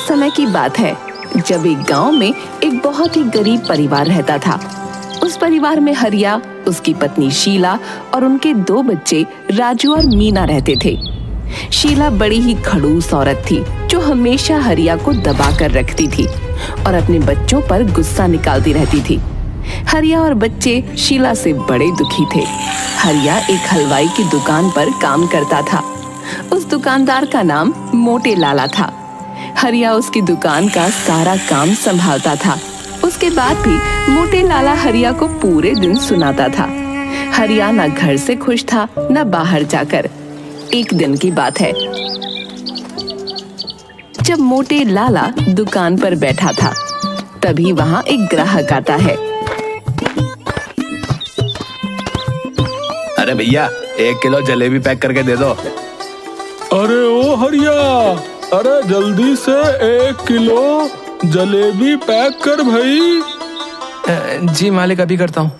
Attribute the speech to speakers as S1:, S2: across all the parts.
S1: समय की बात है जब एक गांव में एक बहुत ही गरीब परिवार रहता था। उस परिवार में हरिया, उसकी पत्नी शीला और उनके 2 बच्चे राजू और मीना रहते थे। शीला बड़ी ही खड़ूस औरत थी जो हमेशा हरिया को दबा कर रखती थी और अपने बच्चों पर गुस्सा निकालती रहती थी। हरिया और बच्चे शीला से बड़े दुखी थे। हरिया एक हलवाई की दुकान पर काम करता था। उस दुकानदार का नाम मोटे लाला था। हरिया उसकी दुकान का सारा काम संभालता था। उसके बाद भी मोटे लाला हरिया को पूरे दिन सुनाता था। हरिया न घर से खुश था न बाहर जाकर। एक दिन की बात है जब मोटे लाला दुकान पर बैठा था, तभी वहाँ एक ग्राहक आता है।
S2: अरे भैया, 1 किलो जलेबी पैक करके दे दो।
S3: अरे ओ हरिया, अरे जल्दी से 1 किलो जलेबी पैक कर भाई।
S2: जी मालिक, अभी करता हूँ।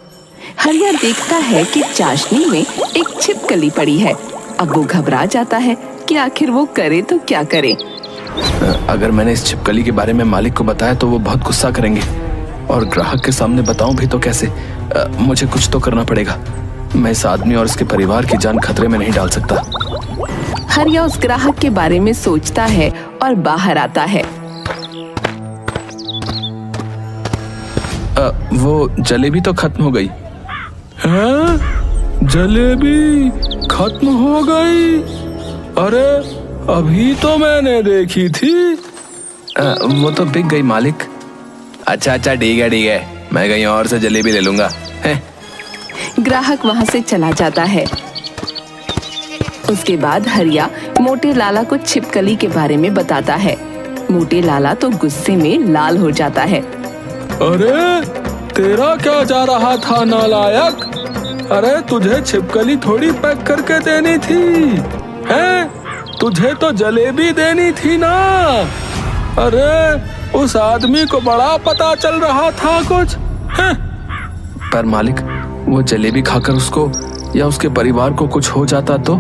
S1: हरिया देखता है कि चाशनी में एक छिपकली पड़ी है। अब वो घबरा जाता है कि आखिर वो करे तो क्या करे।
S2: अगर मैंने इस छिपकली के बारे में मालिक को बताया तो वो बहुत गुस्सा करेंगे, और ग्राहक के सामने बताऊं भी तो कैसे। मुझे कुछ तो करना पड़ेगा। मैं इस आदमी और इसके परिवार की जान खतरे में नहीं डाल सकता।
S1: हरिया उस ग्राहक के बारे में सोचता है और बाहर आता है।
S2: वो जलेबी तो खत्म हो गई।
S3: हैं? जलेबी खत्म हो गई? अरे अभी तो मैंने देखी थी।
S2: वो तो बिक गई मालिक। अच्छा ठीक है, मैं कहीं और से जलेबी ले लूंगा।
S1: ग्राहक वहाँ से चला जाता है। उसके बाद हरिया मोटे लाला को छिपकली के बारे में बताता है। मोटे लाला तो गुस्से में लाल हो जाता है।
S3: अरे तेरा क्या जा रहा था नालायक? अरे तुझे छिपकली थोड़ी पैक करके देनी थी, हैं? तुझे तो जलेबी देनी थी ना। अरे उस आदमी को बड़ा पता चल रहा था कुछ, हैं?
S2: पर मालिक, वो जलेबी खाकर उसको या उसके परिवार को कुछ हो जाता तो?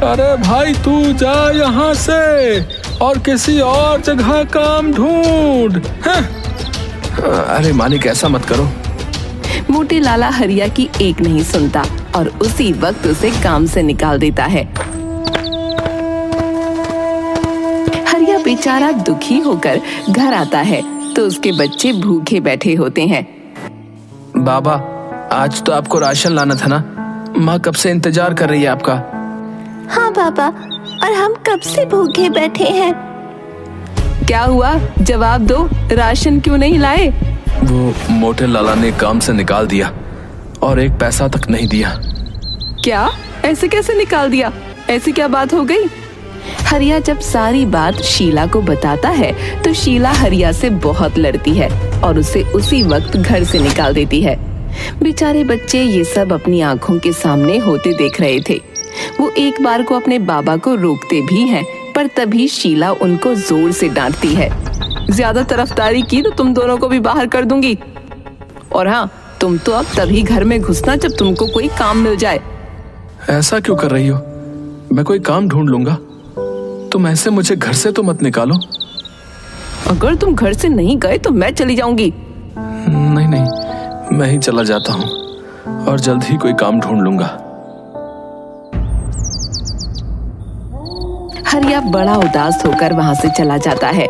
S3: अरे भाई, तू जा यहाँ से और किसी और जगह काम ढूंढ।
S2: अरे मालिक, ऐसा मत करो।
S1: मोटे लाला हरिया की एक नहीं सुनता और उसी वक्त उसे काम से निकाल देता है। हरिया बेचारा दुखी होकर घर आता है तो उसके बच्चे भूखे बैठे होते हैं।
S2: बाबा, आज तो आपको राशन लाना था ना। माँ कब से इंतजार कर रही है आपका।
S1: हाँ बाबा, और हम कब से भूखे बैठे हैं। क्या हुआ, जवाब दो, राशन क्यों नहीं लाए?
S2: वो मोटे लाला ने काम से निकाल दिया और 1 पैसा तक नहीं दिया।
S1: क्या? ऐसे कैसे निकाल दिया? ऐसी क्या बात हो गई? हरिया जब सारी बात शीला को बताता है तो शीला हरिया से बहुत लड़ती है और उसे उसी वक्त घर से निकाल देती है। बेचारे बच्चे ये सब अपनी आंखों के सामने होते देख रहे थे। वो एक बार को अपने बाबा को रोकते भी हैं, पर तभी शीला उनको जोर से डांटती है। ज्यादा तरफदारी की तो तुम दोनों को भी बाहर कर दूंगी। और हाँ, तुम तो अब तभी घर में घुसना जब तुमको कोई काम मिल जाए।
S2: ऐसा क्यों कर रही हो? मैं कोई काम ढूंढ लूंगा। तुम ऐसे मुझे घर से तो मत निकालो।
S1: अगर तुम घर से नहीं गए तो मैं चली जाऊंगी।
S2: नहीं, मैं ही चला जाता हूँ और जल्द ही कोई काम ढूंढ लूंगा।
S1: हरिया बड़ा उदास होकर वहाँ से चला जाता है।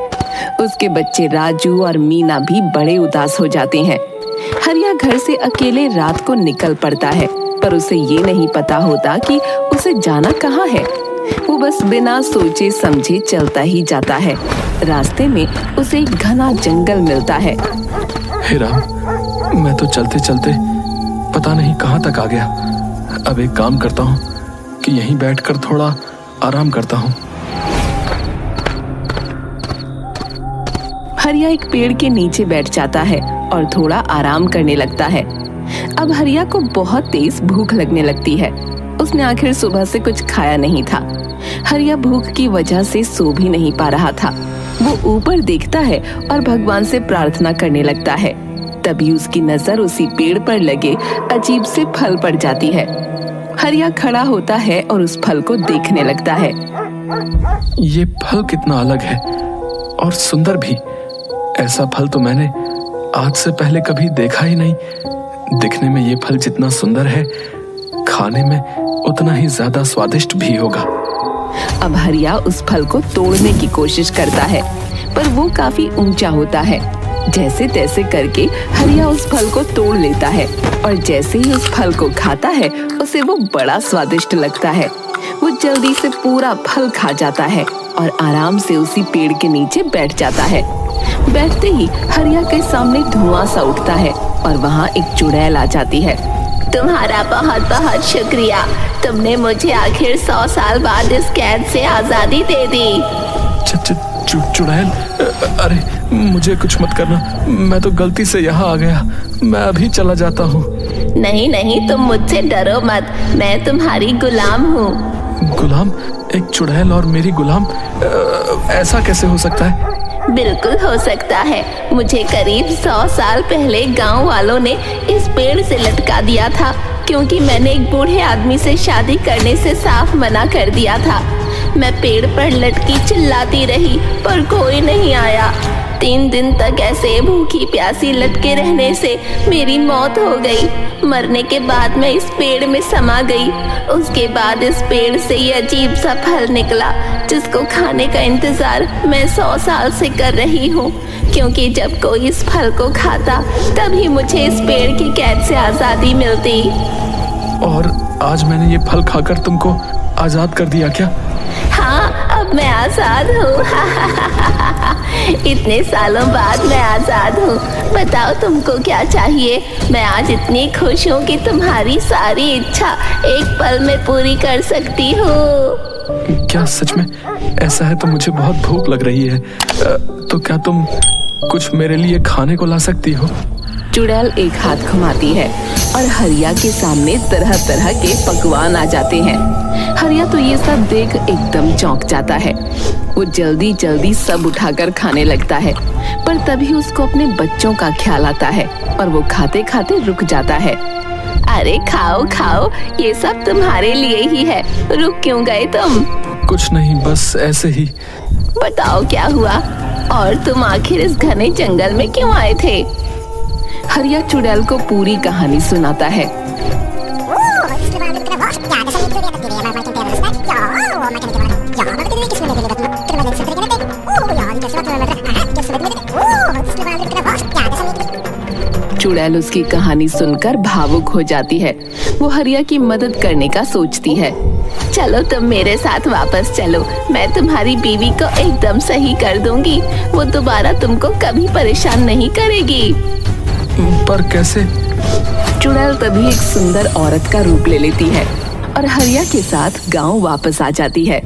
S1: उसके बच्चे राजू और मीना भी बड़े उदास हो जाते हैं। हरिया घर से अकेले रात को निकल पड़ता है, पर उसे ये नहीं पता होता कि उसे जाना कहाँ है। वो बस बिना सोचे समझे चलता ही जाता है। रास्ते में उसे एक घना जंगल मिलता है।
S2: हे राम, मैं तो चलते चलते पता नहीं कहाँ तक आ गया। अब एक काम करता हूँ कि यहीं बैठकर थोड़ा आराम करता हूँ।
S1: हरिया एक पेड़ के नीचे बैठ जाता है और थोड़ा आराम करने लगता है। अब हरिया को बहुत तेज भूख लगने लगती है। उसने आखिर सुबह से कुछ खाया नहीं था। हरिया भूख की वजह से सो भी नहीं पा रहा था। वो ऊपर देखता है और भगवान से प्रार्थना करने लगता है। तभी उसकी नजर उसी पेड़ पर लगे अजीब से फल पर जाती है। हरिया खड़ा होता है और उस फल को देखने लगता है।
S2: ये फल कितना अलग है और सुंदर भी। ऐसा फल तो मैंने आज से पहले कभी देखा ही नहीं। दिखने में ये फल जितना सुंदर है, खाने में उतना ही ज्यादा स्वादिष्ट भी होगा।
S1: अब हरिया उस फल को तोड़ने की कोशिश करता है, पर वो काफी ऊंचा होता है। जैसे तैसे करके हरिया उस फल को तोड़ लेता है और जैसे ही उस फल को खाता है उसे वो बड़ा स्वादिष्ट लगता है। वो जल्दी से पूरा फल खा जाता है और आराम से उसी पेड़ के नीचे बैठ जाता है। बैठते ही हरिया के सामने धुआं सा उठता है और वहाँ एक चुड़ैल आ जाती है।
S4: तुम्हारा बहुत बहुत शुक्रिया, तुमने मुझे आखिर 100 साल बाद इस कैद से आजादी दे दी।
S2: चुड़ैल, अरे मुझे कुछ मत करना, मैं तो गलती से यहाँ आ गया, मैं अभी चला जाता हूँ।
S4: नहीं नहीं, तुम मुझसे डरो मत, मैं तुम्हारी गुलाम हूँ।
S2: गुलाम? एक चुड़ैल और मेरी गुलाम? ऐसा कैसे हो सकता है?
S4: बिल्कुल हो सकता है। मुझे करीब 100 साल पहले गांव वालों ने इस पेड़ से लटका दिया था, क्योंकि मैंने एक बूढ़े आदमी से शादी करने से साफ मना कर दिया था। मैं पेड़ पर लटकी चिल्लाती रही पर कोई नहीं आया। 3 दिन तक ऐसे भूखी प्यासी लटके रहने से मेरी मौत हो गई। मरने के बाद मैं इस पेड़ में समा गई। उसके बाद इस पेड़ से ये अजीब सा फल निकला, जिसको खाने का इंतजार मैं 100 साल से कर रही हूँ, क्योंकि जब कोई इस फल को खाता तभी मुझे इस पेड़ की कैद से आजादी मिलती।
S2: और आज मैंने ये फल खाकर तुमको आजाद कर दिया क्या?
S4: हाँ, अब मैं आजाद हूँ। इतने सालों बाद मैं आजाद हूँ। बताओ तुमको क्या चाहिए? मैं आज इतनी खुश हूँ कि तुम्हारी सारी इच्छा एक पल में पूरी कर सकती हूँ।
S2: क्या सच में? ऐसा है तो मुझे बहुत भूख लग रही है, तो क्या तुम कुछ मेरे लिए खाने को ला सकती हो?
S1: चुड़ैल एक हाथ घुमाती है और हरिया के सामने तरह तरह के पकवान आ जाते हैं। हरिया तो ये सब देख एकदम चौंक जाता है। वो जल्दी जल्दी सब उठाकर खाने लगता है, पर तभी उसको अपने बच्चों का ख्याल आता है और वो खाते खाते रुक जाता है।
S4: अरे खाओ खाओ, ये सब तुम्हारे लिए ही है। रुक क्यों गए तुम?
S2: कुछ नहीं, बस ऐसे ही।
S4: बताओ क्या हुआ, और तुम आखिर इस घने जंगल में क्यों आए थे?
S1: हरिया चुड़ैल को पूरी कहानी सुनाता है। चुड़ैल उसकी कहानी सुनकर भावुक हो जाती है। वो हरिया की मदद करने का सोचती है।
S4: चलो तुम मेरे साथ वापस चलो, मैं तुम्हारी बीवी को एकदम सही कर दूंगी। वो दोबारा तुमको कभी परेशान नहीं करेगी।
S2: पर कैसे?
S1: चुड़ैल तभी एक सुंदर औरत का रूप ले लेती है और हरिया के साथ गांव वापस आ जाती है।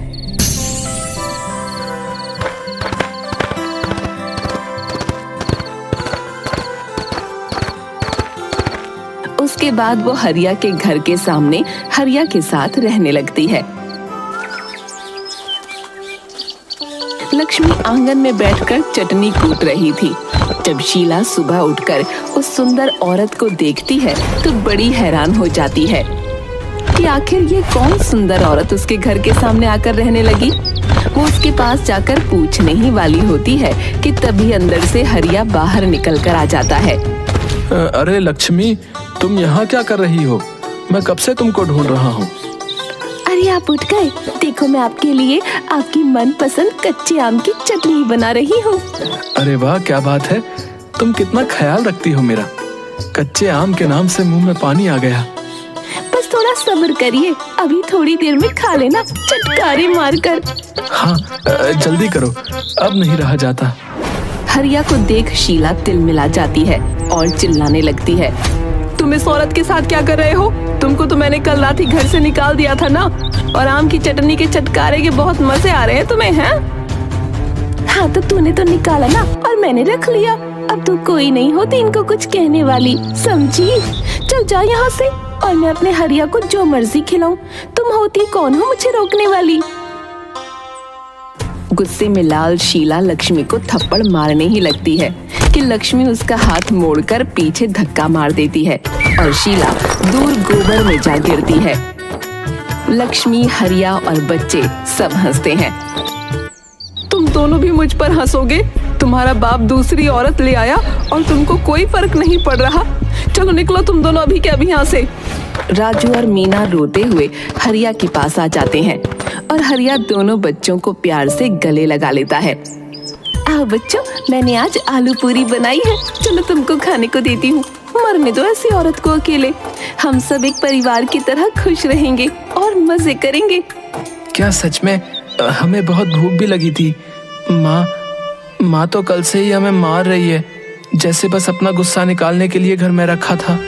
S1: उसके बाद वो हरिया के घर के सामने हरिया के साथ रहने लगती है। लक्ष्मी आंगन में बैठकर चटनी कूट रही थी। जब शीला सुबह उठकर उस सुंदर औरत को देखती है तो बड़ी हैरान हो जाती है कि आखिर ये कौन सुंदर औरत उसके घर के सामने आकर रहने लगी। वो उसके पास जाकर पूछने ही वाली होती है कि तभी अंदर से हरिया बाहर निकल कर आ जाता है।
S2: अरे लक्ष्मी, तुम यहाँ क्या कर रही हो? मैं कब से तुमको ढूंढ रहा हूँ।
S4: अरे आप उठ गए? देखो मैं आपके लिए आपकी मनपसंद कच्चे आम की चटनी बना रही हूँ।
S2: अरे वाह, क्या बात है, तुम कितना ख्याल रखती हो मेरा। कच्चे आम के नाम से मुंह में पानी आ गया।
S4: बस थोड़ा सब्र करिए, अभी थोड़ी देर में खा लेना चटकारे मारकर।
S2: हाँ, जल्दी करो, अब नहीं रहा जाता।
S1: हरिया को देख शीला तिलमिला जाती है और चिल्लाने लगती है। तुम इस औरत के साथ क्या कर रहे हो? तुमको तो मैंने कल रात ही घर से निकाल दिया था ना, और आम की चटनी के चटकारे के बहुत मजे आ रहे हैं तुम्हें, हैं?
S4: हाँ तो तूने तो निकाला ना और मैंने रख लिया। अब तो कोई नहीं होती इनको कुछ कहने वाली, समझी? चल जा यहाँ से और मैं अपने हरिया को जो मर्जी खिलाऊं। तुम होती कौन हो मुझे रोकने वाली?
S1: गुस्से में लाल शीला लक्ष्मी को थप्पड़ मारने ही लगती है कि लक्ष्मी उसका हाथ मोड़कर पीछे धक्का मार देती है और शीला दूर गोबर में जा गिरती है। लक्ष्मी, हरिया और बच्चे सब हंसते हैं। तुम दोनों भी मुझ पर हंसोगे? तुम्हारा बाप दूसरी औरत ले आया और तुमको कोई फर्क नहीं पड़ रहा। चलो निकलो तुम दोनों अभी के अभी यहाँ से। राजू और मीना रोते हुए हरिया के पास आ जाते हैं और हरिया दोनों बच्चों को प्यार से गले लगा लेता है। आओ बच्चों, मैंने आज आलू पूरी बनाई है, चलो तुमको खाने को देती हूँ। मरने दो ऐसी औरत को अकेले। हम सब एक परिवार की तरह खुश रहेंगे और मजे करेंगे।
S2: क्या सच में? हमें बहुत भूख भी लगी थी। माँ तो कल से ही हमें मार रही है, जैसे बस अपना गुस्सा निकालने के लिए घर में रखा था।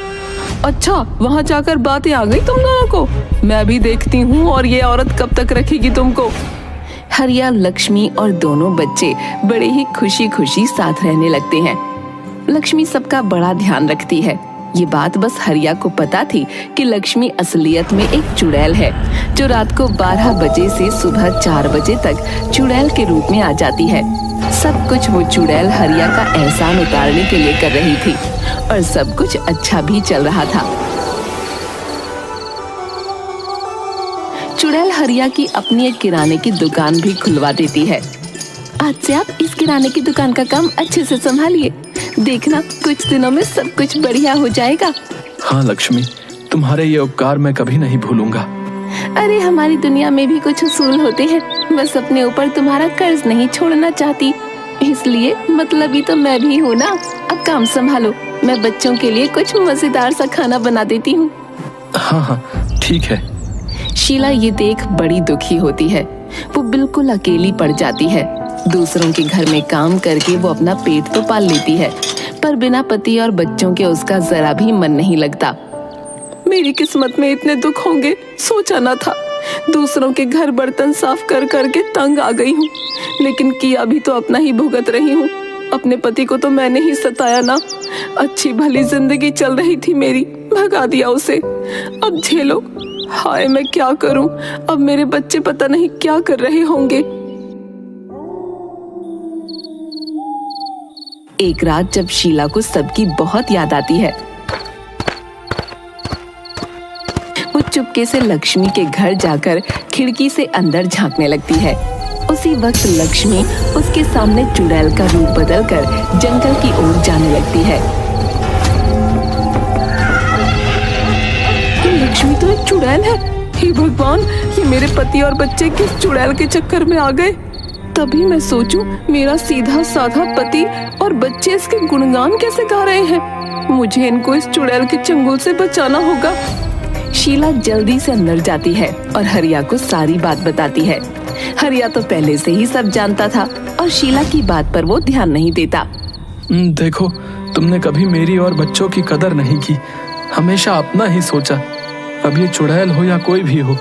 S1: अच्छा, वहाँ जाकर बातें आ गई तुम दोनों को? मैं भी देखती हूँ और ये औरत कब तक रखेगी तुमको। हरिया, लक्ष्मी और दोनों बच्चे बड़े ही खुशी खुशी साथ रहने लगते हैं। लक्ष्मी सबका बड़ा ध्यान रखती है। ये बात बस हरिया को पता थी कि लक्ष्मी असलियत में एक चुड़ैल है, जो रात को 12 बजे से सुबह 4 बजे तक चुड़ैल के रूप में आ जाती है। सब कुछ वो चुड़ैल हरिया का एहसान उतारने के लिए कर रही थी और सब कुछ अच्छा भी चल रहा था। चुड़ैल हरिया की अपनी एक किराने की दुकान भी खुलवा देती है। आज से आप इस किराने की दुकान का काम अच्छे से संभालिए, देखना कुछ दिनों में सब कुछ बढ़िया हो जाएगा।
S2: हाँ लक्ष्मी, तुम्हारे ये उपकार मैं कभी नहीं भूलूंगा।
S1: अरे हमारी दुनिया में भी कुछ उसूल होते हैं, बस अपने ऊपर तुम्हारा कर्ज नहीं छोड़ना चाहती, इसलिए मतलबी तो मैं भी हूँ ना। अब काम संभालो, मैं बच्चों के लिए कुछ मजेदार सा खाना बना देती हूँ।
S2: हाँ ठीक है।
S1: शीला ये देख बड़ी दुखी होती है। वो बिल्कुल अकेली पड़ जाती है। दूसरों के घर में काम करके वो अपना पेट तो पाल लेती है, पर बिना पति और बच्चों के उसका जरा भी मन नहीं लगता। मेरी किस्मत में इतने दुख होंगे सोचा ना था। दूसरों के घर बर्तन साफ कर करके तंग आ गई हूँ, लेकिन किया भी तो अपना ही भुगत रही हूँ। अपने पति को तो मैंने ही सताया ना। अच्छी भली जिंदगी चल रही थी मेरी, भगा दिया उसे। अब झेलो। हाय मैं क्या करूँ? अब मेरे बच्चे पता नहीं क्या कर रहे होंगे। एक रात जब शीला को सबकी बहुत याद आती है, वो चुपके से लक्ष्मी के घर जाकर खिड़की से अंदर झांकने लगती है। उसी वक्त लक्ष्मी उसके सामने चुड़ैल का रूप बदलकर जंगल की ओर जाने लगती है। ये लक्ष्मी तो एक चुड़ैल है। हे भगवान, ये मेरे पति और बच्चे किस चुड़ैल के चक्कर में आ गए? तभी मैं सोचूं, मेरा सीधा साधा पति और बच्चे इसके गुणगान कैसे गा रहे हैं। मुझे इनको इस चुड़ैल के चंगुल से बचाना होगा। शीला जल्दी से अंदर जाती है और हरिया को सारी बात बताती है। हरिया तो पहले से ही सब जानता था और शीला की बात पर वो ध्यान नहीं देता।
S2: देखो, तुमने कभी मेरी और बच्चों की कदर नहीं की, हमेशा अपना ही सोचा। अब ये चुड़ैल हो या कोई भी हो,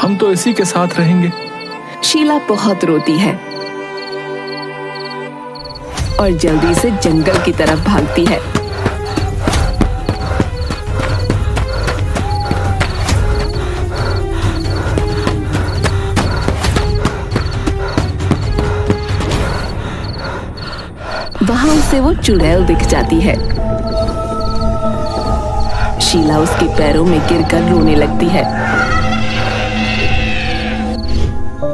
S2: हम तो इसी के साथ रहेंगे।
S1: शीला बहुत रोती है और जल्दी से जंगल की तरफ भागती है। वहां उसे वो चुड़ैल दिख जाती है। शीला उसके पैरों में गिरकर रोने लगती है।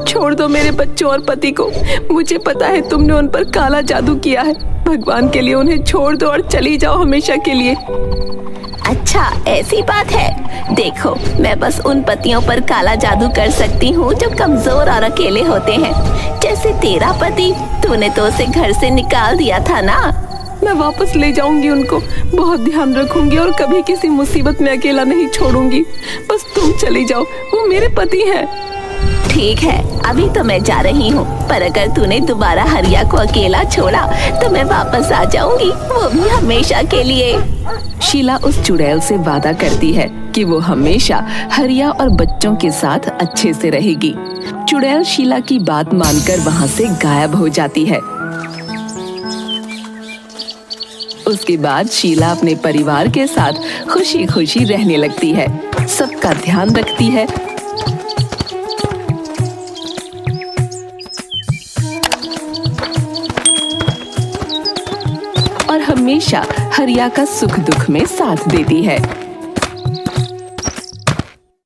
S1: छोड़ दो मेरे बच्चों और पति को। मुझे पता है तुमने उन पर काला जादू किया है। भगवान के लिए उन्हें छोड़ दो और चली जाओ हमेशा के लिए।
S4: अच्छा ऐसी बात है। देखो, मैं बस उन पतियों पर काला जादू कर सकती हूँ जो कमजोर और अकेले होते हैं, जैसे तेरा पति। तूने तो उसे घर से निकाल दिया था ना।
S1: मैं वापस ले जाऊंगी उनको, बहुत ध्यान रखूंगी और कभी किसी मुसीबत में अकेला नहीं छोड़ूंगी। बस तुम चली जाओ, वो मेरे पति हैं।
S4: ठीक है, अभी तो मैं जा रही हूँ, पर अगर तूने दोबारा हरिया को अकेला छोड़ा तो मैं वापस आ जाऊंगी, वो भी हमेशा के लिए।
S1: शीला उस चुड़ैल से वादा करती है कि वो हमेशा हरिया और बच्चों के साथ अच्छे से रहेगी। चुड़ैल शीला की बात मानकर वहाँ से गायब हो जाती है। उसके बाद शीला अपने परिवार के साथ खुशी खुशी रहने लगती है, सबका ध्यान रखती है और हमेशा हरिया का सुख दुख में साथ देती है।